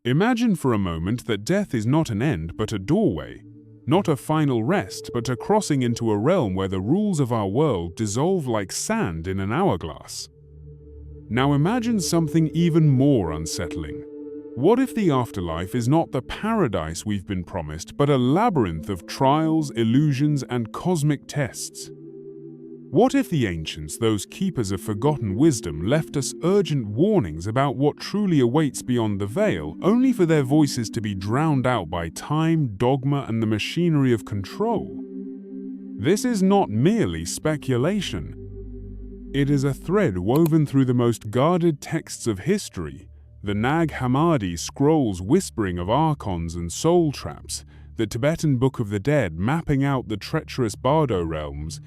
Imagine for a moment that death is not an end but a doorway, not a final rest but a crossing into a realm where the rules of our world dissolve like sand in an hourglass. Now imagine something even more unsettling. What if the afterlife is not the paradise we've been promised, but a labyrinth of trials, illusions, and cosmic tests? What if the ancients, those keepers of forgotten wisdom, left us urgent warnings about what truly awaits beyond the veil, only for their voices to be drowned out by time, dogma, and the machinery of control? This is not merely speculation. It is a thread woven through the most guarded texts of history, the Nag Hammadi Scrolls whispering of archons and soul traps, the Tibetan Book of the Dead mapping out the treacherous Bardo realms,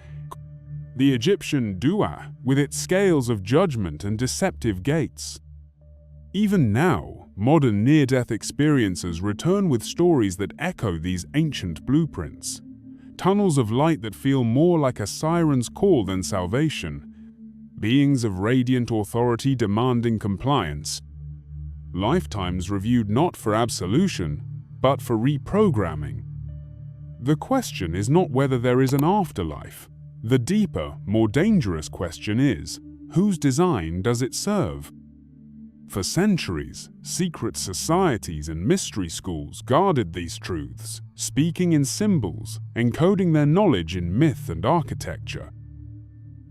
the Egyptian Dua with its scales of judgment and deceptive gates. Even now, modern near-death experiencers return with stories that echo these ancient blueprints. Tunnels of light that feel more like a siren's call than salvation. Beings of radiant authority demanding compliance. Lifetimes reviewed not for absolution, but for reprogramming. The question is not whether there is an afterlife. The deeper, more dangerous question is, whose design does it serve? For centuries, secret societies and mystery schools guarded these truths, speaking in symbols, encoding their knowledge in myth and architecture.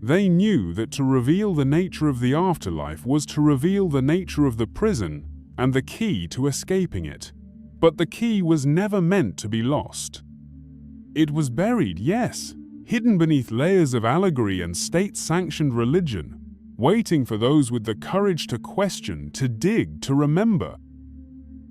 They knew that to reveal the nature of the afterlife was to reveal the nature of the prison and the key to escaping it. But the key was never meant to be lost. It was buried, yes, hidden beneath layers of allegory and state-sanctioned religion, waiting for those with the courage to question, to dig, to remember.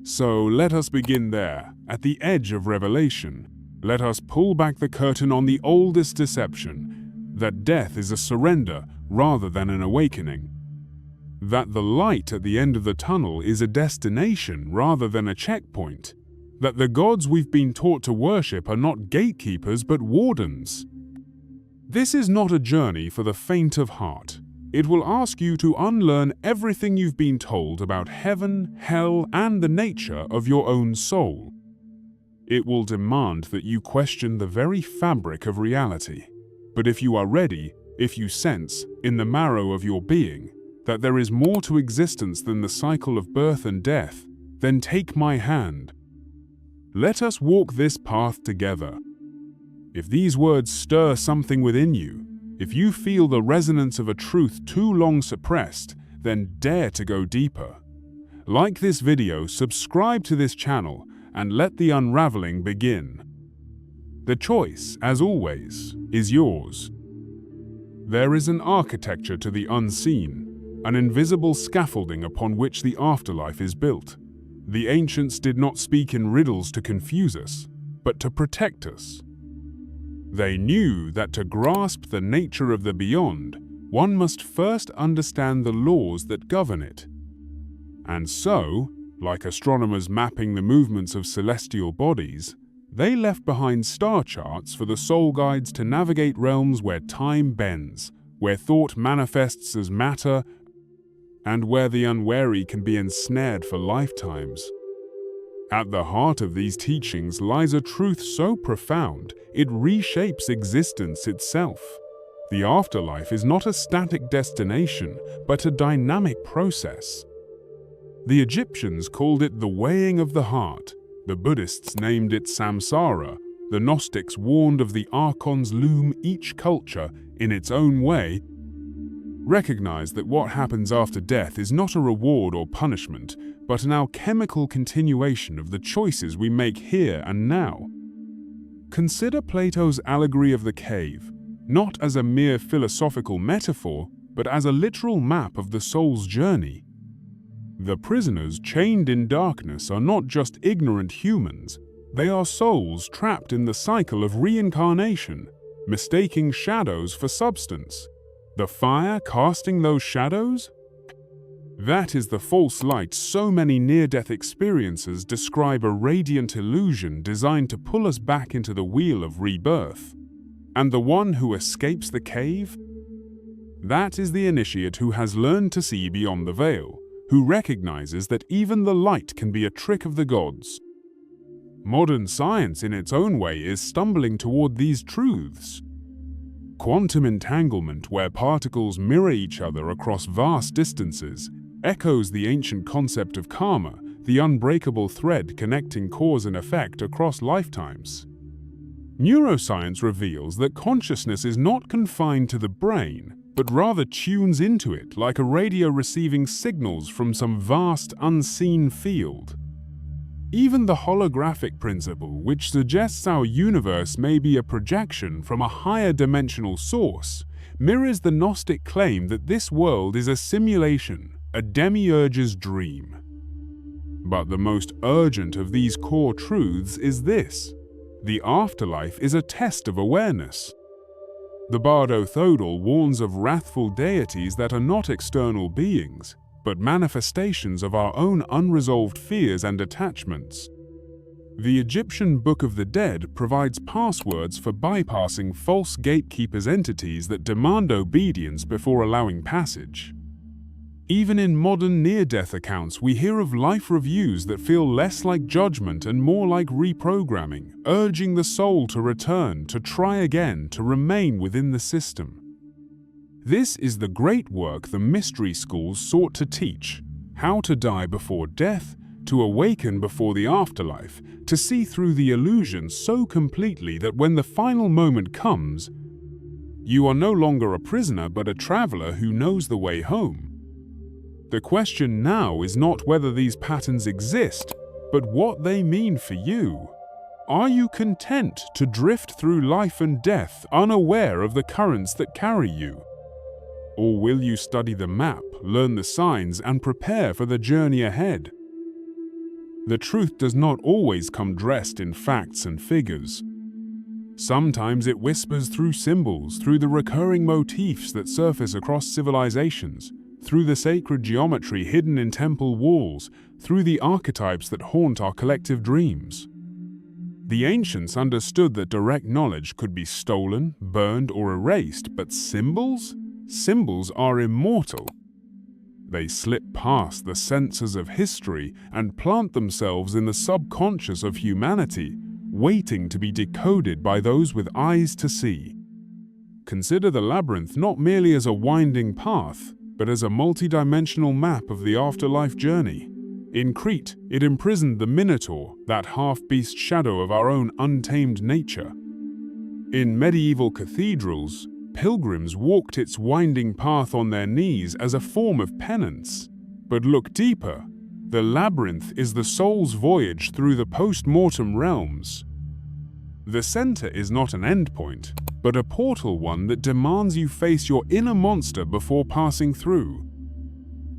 So let us begin there, at the edge of revelation. Let us pull back the curtain on the oldest deception, that death is a surrender rather than an awakening. That the light at the end of the tunnel is a destination rather than a checkpoint. That the gods we've been taught to worship are not gatekeepers but wardens. This is not a journey for the faint of heart. It will ask you to unlearn everything you've been told about heaven, hell, and the nature of your own soul. It will demand that you question the very fabric of reality. But if you are ready, if you sense, in the marrow of your being, that there is more to existence than the cycle of birth and death, then take my hand. Let us walk this path together. If these words stir something within you, if you feel the resonance of a truth too long suppressed, then dare to go deeper. Like this video, subscribe to this channel, and let the unraveling begin. The choice, as always, is yours. There is an architecture to the unseen, an invisible scaffolding upon which the afterlife is built. The ancients did not speak in riddles to confuse us, but to protect us. They knew that to grasp the nature of the beyond, one must first understand the laws that govern it. And so, like astronomers mapping the movements of celestial bodies, they left behind star charts for the soul guides to navigate realms where time bends, where thought manifests as matter, and where the unwary can be ensnared for lifetimes. At the heart of these teachings lies a truth so profound, it reshapes existence itself. The afterlife is not a static destination, but a dynamic process. The Egyptians called it the weighing of the heart, the Buddhists named it samsara, the Gnostics warned of the archon's loom. Each culture, in its own way, recognized that what happens after death is not a reward or punishment, but an alchemical continuation of the choices we make here and now. Consider Plato's allegory of the cave, not as a mere philosophical metaphor, but as a literal map of the soul's journey. The prisoners chained in darkness are not just ignorant humans, they are souls trapped in the cycle of reincarnation, mistaking shadows for substance. The fire casting those shadows? That is the false light so many near-death experiencers describe, a radiant illusion designed to pull us back into the wheel of rebirth. And the one who escapes the cave? That is the initiate who has learned to see beyond the veil, who recognizes that even the light can be a trick of the gods. Modern science in its own way is stumbling toward these truths. Quantum entanglement, where particles mirror each other across vast distances, echoes the ancient concept of karma, the unbreakable thread connecting cause and effect across lifetimes. Neuroscience reveals that consciousness is not confined to the brain, but rather tunes into it like a radio receiving signals from some vast, unseen field. Even the holographic principle, which suggests our universe may be a projection from a higher dimensional source, mirrors the Gnostic claim that this world is a simulation, a demiurge's dream. But the most urgent of these core truths is this: the afterlife is a test of awareness. The Bardo Thödol warns of wrathful deities that are not external beings, but manifestations of our own unresolved fears and attachments. The Egyptian Book of the Dead provides passwords for bypassing false gatekeepers' entities that demand obedience before allowing passage. Even in modern near-death accounts, we hear of life reviews that feel less like judgment and more like reprogramming, urging the soul to return, to try again, to remain within the system. This is the great work the mystery schools sought to teach: how to die before death, to awaken before the afterlife, to see through the illusion so completely that when the final moment comes, you are no longer a prisoner but a traveler who knows the way home. The question now is not whether these patterns exist, but what they mean for you. Are you content to drift through life and death, unaware of the currents that carry you? Or will you study the map, learn the signs, and prepare for the journey ahead? The truth does not always come dressed in facts and figures. Sometimes it whispers through symbols, through the recurring motifs that surface across civilizations, through the sacred geometry hidden in temple walls, through the archetypes that haunt our collective dreams. The ancients understood that direct knowledge could be stolen, burned, or erased, but symbols? Symbols are immortal. They slip past the censors of history and plant themselves in the subconscious of humanity, waiting to be decoded by those with eyes to see. Consider the labyrinth not merely as a winding path, but as a multi-dimensional map of the afterlife journey. In Crete, it imprisoned the Minotaur, that half-beast shadow of our own untamed nature. In medieval cathedrals, pilgrims walked its winding path on their knees as a form of penance. But look deeper. The labyrinth is the soul's voyage through the post-mortem realms. The center is not an endpoint, but a portal one that demands you face your inner monster before passing through.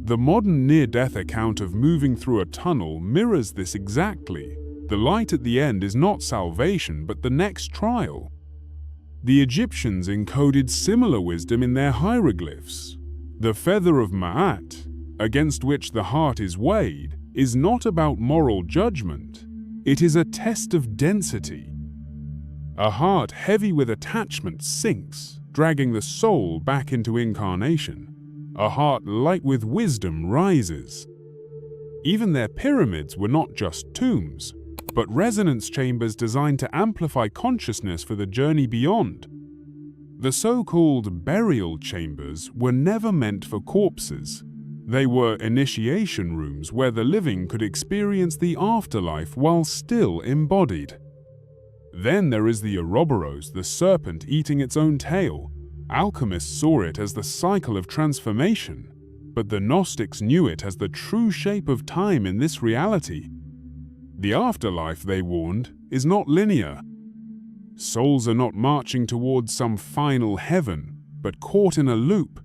The modern near-death account of moving through a tunnel mirrors this exactly. The light at the end is not salvation, but the next trial. The Egyptians encoded similar wisdom in their hieroglyphs. The feather of Ma'at, against which the heart is weighed, is not about moral judgment. It is a test of density. A heart heavy with attachment sinks, dragging the soul back into incarnation. A heart light with wisdom rises. Even their pyramids were not just tombs, but resonance chambers designed to amplify consciousness for the journey beyond. The so-called burial chambers were never meant for corpses. They were initiation rooms where the living could experience the afterlife while still embodied. Then there is the Ouroboros, the serpent eating its own tail. Alchemists saw it as the cycle of transformation, but the Gnostics knew it as the true shape of time in this reality. The afterlife, they warned, is not linear. Souls are not marching towards some final heaven, but caught in a loop,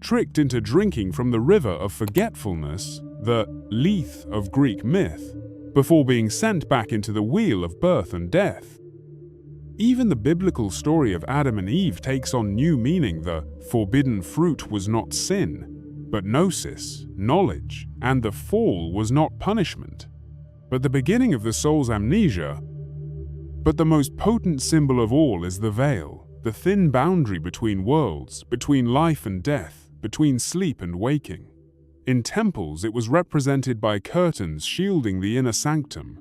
tricked into drinking from the river of forgetfulness, the Lethe of Greek myth, before being sent back into the wheel of birth and death. Even the biblical story of Adam and Eve takes on new meaning. The forbidden fruit was not sin, but gnosis, knowledge, and the fall was not punishment, but the beginning of the soul's amnesia. But the most potent symbol of all is the veil, the thin boundary between worlds, between life and death, between sleep and waking. In temples, it was represented by curtains shielding the inner sanctum.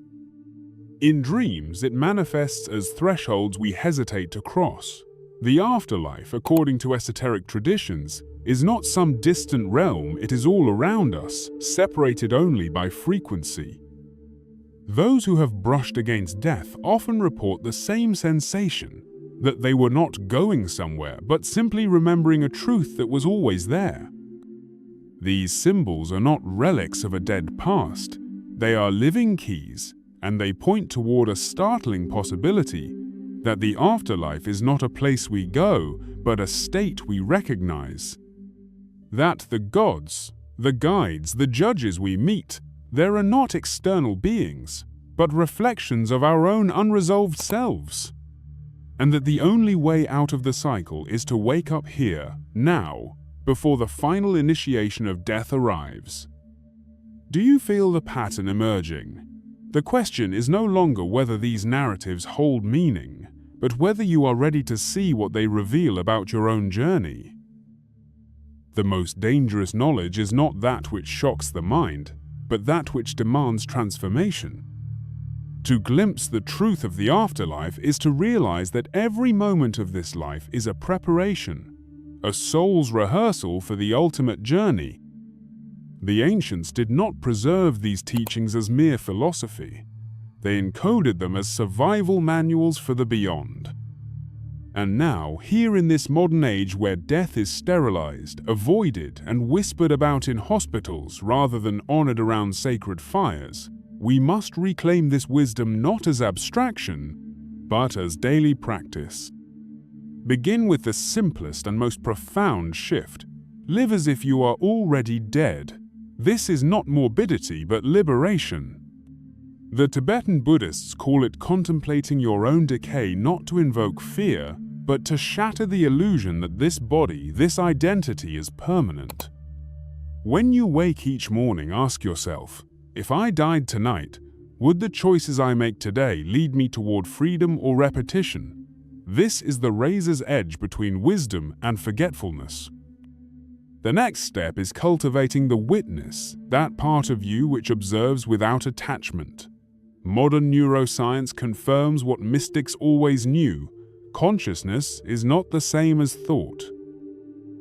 In dreams, it manifests as thresholds we hesitate to cross. The afterlife, according to esoteric traditions, is not some distant realm, it is all around us, separated only by frequency. Those who have brushed against death often report the same sensation, that they were not going somewhere, but simply remembering a truth that was always there. These symbols are not relics of a dead past, they are living keys, and they point toward a startling possibility that the afterlife is not a place we go, but a state we recognize. That the gods, the guides, the judges we meet, there are not external beings, but reflections of our own unresolved selves. And that the only way out of the cycle is to wake up here, now, before the final initiation of death arrives. Do you feel the pattern emerging? The question is no longer whether these narratives hold meaning, but whether you are ready to see what they reveal about your own journey. The most dangerous knowledge is not that which shocks the mind, but that which demands transformation. To glimpse the truth of the afterlife is to realize that every moment of this life is a preparation, a soul's rehearsal for the ultimate journey. The ancients did not preserve these teachings as mere philosophy. They encoded them as survival manuals for the beyond. And now, here in this modern age where death is sterilized, avoided, and whispered about in hospitals rather than honored around sacred fires, we must reclaim this wisdom not as abstraction, but as daily practice. Begin with the simplest and most profound shift. Live as if you are already dead. This is not morbidity, but liberation. The Tibetan Buddhists call it contemplating your own decay, not to invoke fear, but to shatter the illusion that this body, this identity is permanent. When you wake each morning, ask yourself, if I died tonight, would the choices I make today lead me toward freedom or repetition? This is the razor's edge between wisdom and forgetfulness. The next step is cultivating the witness, that part of you which observes without attachment. Modern neuroscience confirms what mystics always knew: consciousness is not the same as thought.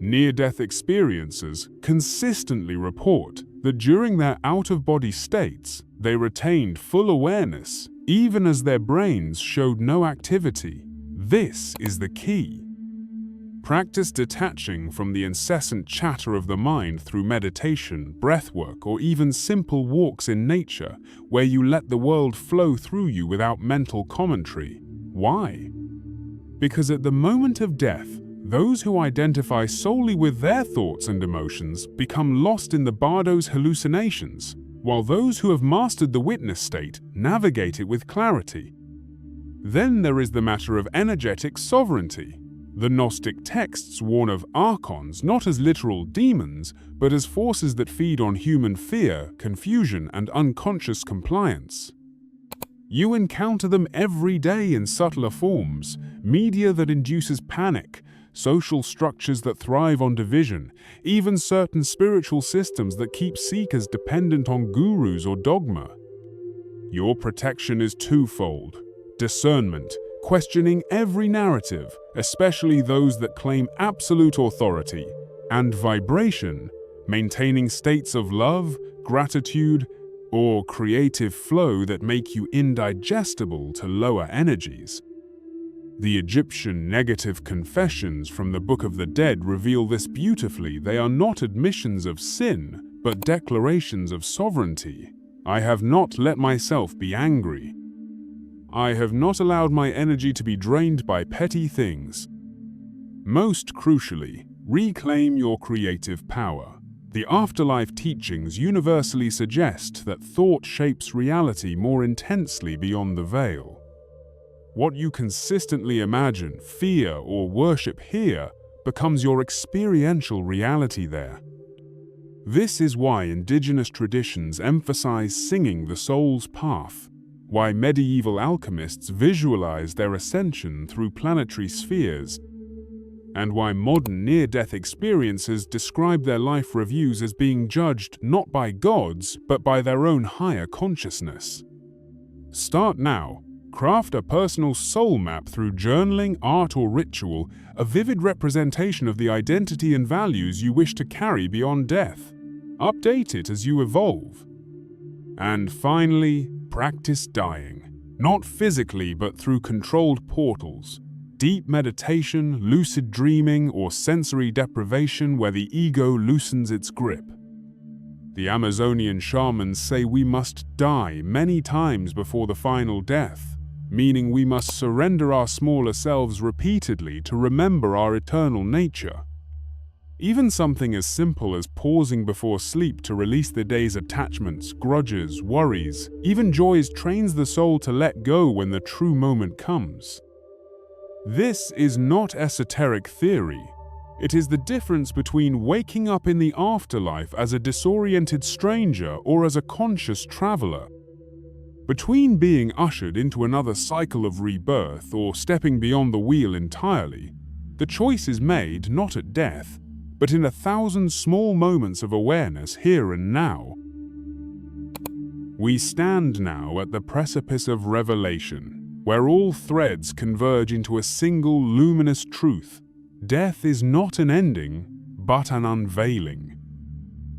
Near-death experiencers consistently report that during their out-of-body states, they retained full awareness, even as their brains showed no activity. This is the key. Practice detaching from the incessant chatter of the mind through meditation, breathwork, or even simple walks in nature, where you let the world flow through you without mental commentary. Why? Because at the moment of death, those who identify solely with their thoughts and emotions become lost in the bardo's hallucinations, while those who have mastered the witness state navigate it with clarity. Then there is the matter of energetic sovereignty. The Gnostic texts warn of archons not as literal demons, but as forces that feed on human fear, confusion, and unconscious compliance. You encounter them every day in subtler forms: media that induces panic, social structures that thrive on division, even certain spiritual systems that keep seekers dependent on gurus or dogma. Your protection is twofold: discernment, questioning every narrative, especially those that claim absolute authority, and vibration, maintaining states of love, gratitude, or creative flow that make you indigestible to lower energies. The Egyptian negative confessions from the Book of the Dead reveal this beautifully. They are not admissions of sin, but declarations of sovereignty. I have not let myself be angry. I have not allowed my energy to be drained by petty things. Most crucially, reclaim your creative power. The afterlife teachings universally suggest that thought shapes reality more intensely beyond the veil. What you consistently imagine, fear, or worship here becomes your experiential reality there. This is why indigenous traditions emphasize singing the soul's path, why medieval alchemists visualize their ascension through planetary spheres, and why modern near-death experiences describe their life reviews as being judged not by gods, but by their own higher consciousness. Start now. Craft a personal soul map through journaling, art, or ritual, a vivid representation of the identity and values you wish to carry beyond death. Update it as you evolve. And finally, practice dying. Not physically, but through controlled portals. Deep meditation, lucid dreaming, or sensory deprivation where the ego loosens its grip. The Amazonian shamans say we must die many times before the final death, meaning we must surrender our smaller selves repeatedly to remember our eternal nature. Even something as simple as pausing before sleep to release the day's attachments, grudges, worries, even joys trains the soul to let go when the true moment comes. This is not esoteric theory. It is the difference between waking up in the afterlife as a disoriented stranger or as a conscious traveler. Between being ushered into another cycle of rebirth or stepping beyond the wheel entirely, the choice is made not at death, but in 1,000 small moments of awareness here and now. We stand now at the precipice of revelation, where all threads converge into a single luminous truth. Death is not an ending, but an unveiling.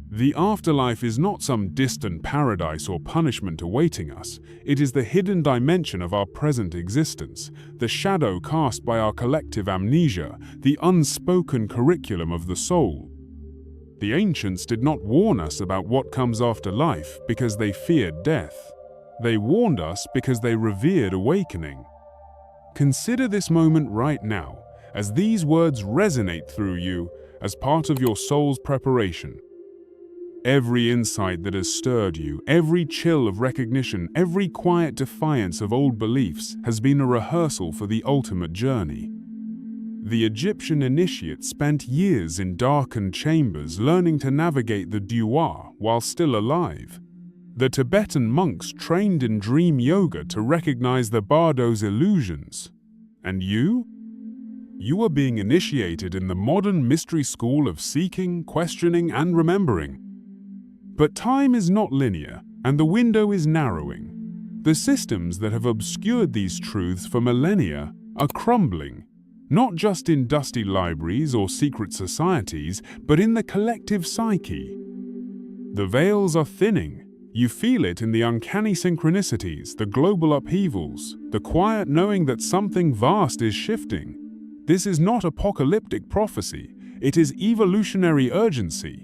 The afterlife is not some distant paradise or punishment awaiting us. It is the hidden dimension of our present existence, the shadow cast by our collective amnesia, the unspoken curriculum of the soul. The ancients did not warn us about what comes after life because they feared death. They warned us because they revered awakening. Consider this moment right now, as these words resonate through you as part of your soul's preparation. Every insight that has stirred you, every chill of recognition, every quiet defiance of old beliefs has been a rehearsal for the ultimate journey. The Egyptian initiates spent years in darkened chambers learning to navigate the Dua while still alive. The Tibetan monks trained in dream yoga to recognize the Bardo's illusions. And you? You are being initiated in the modern mystery school of seeking, questioning, and remembering. But time is not linear, and the window is narrowing. The systems that have obscured these truths for millennia are crumbling, not just in dusty libraries or secret societies, but in the collective psyche. The veils are thinning. You feel it in the uncanny synchronicities, the global upheavals, the quiet knowing that something vast is shifting. This is not apocalyptic prophecy, it is evolutionary urgency.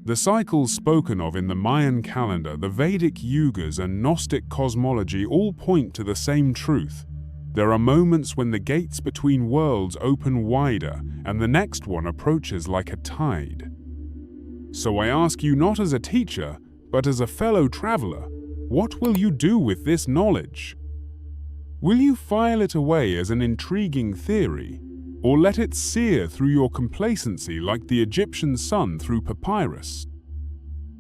The cycles spoken of in the Mayan calendar, the Vedic yugas, and Gnostic cosmology all point to the same truth. There are moments when the gates between worlds open wider, and the next one approaches like a tide. So I ask you not as a teacher, but as a fellow traveler, what will you do with this knowledge? Will you file it away as an intriguing theory, or let it sear through your complacency like the Egyptian sun through papyrus?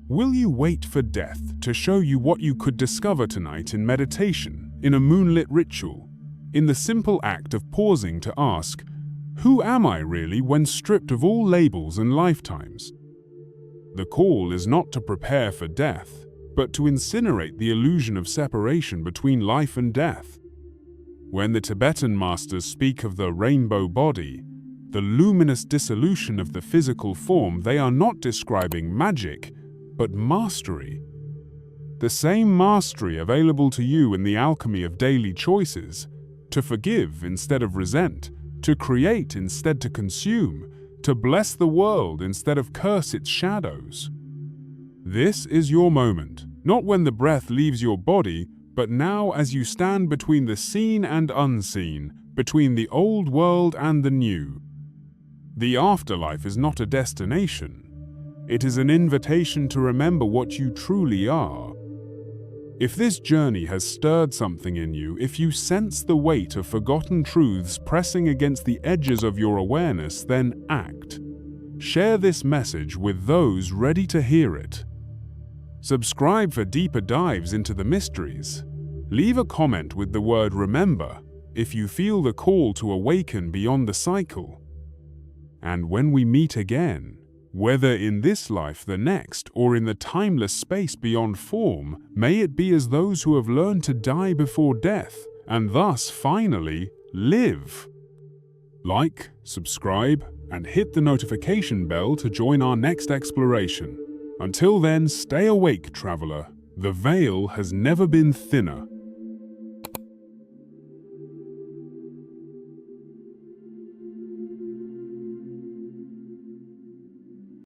Will you wait for death to show you what you could discover tonight in meditation, in a moonlit ritual, in the simple act of pausing to ask, who am I really when stripped of all labels and lifetimes? The call is not to prepare for death, but to incinerate the illusion of separation between life and death. When the Tibetan masters speak of the rainbow body, the luminous dissolution of the physical form, they are not describing magic, but mastery. The same mastery available to you in the alchemy of daily choices, to forgive instead of resent, to create instead to consume, to bless the world instead of curse its shadows. This is your moment, not when the breath leaves your body, but now as you stand between the seen and unseen, between the old world and the new. The afterlife is not a destination. It is an invitation to remember what you truly are. If this journey has stirred something in you, if you sense the weight of forgotten truths pressing against the edges of your awareness, then act. Share this message with those ready to hear it. Subscribe for deeper dives into the mysteries. Leave a comment with the word remember if you feel the call to awaken beyond the cycle. And when we meet again, whether in this life, the next, or in the timeless space beyond form, may it be as those who have learned to die before death, and thus finally live. Like, subscribe, and hit the notification bell to join our next exploration. Until then, stay awake, traveler. The veil has never been thinner.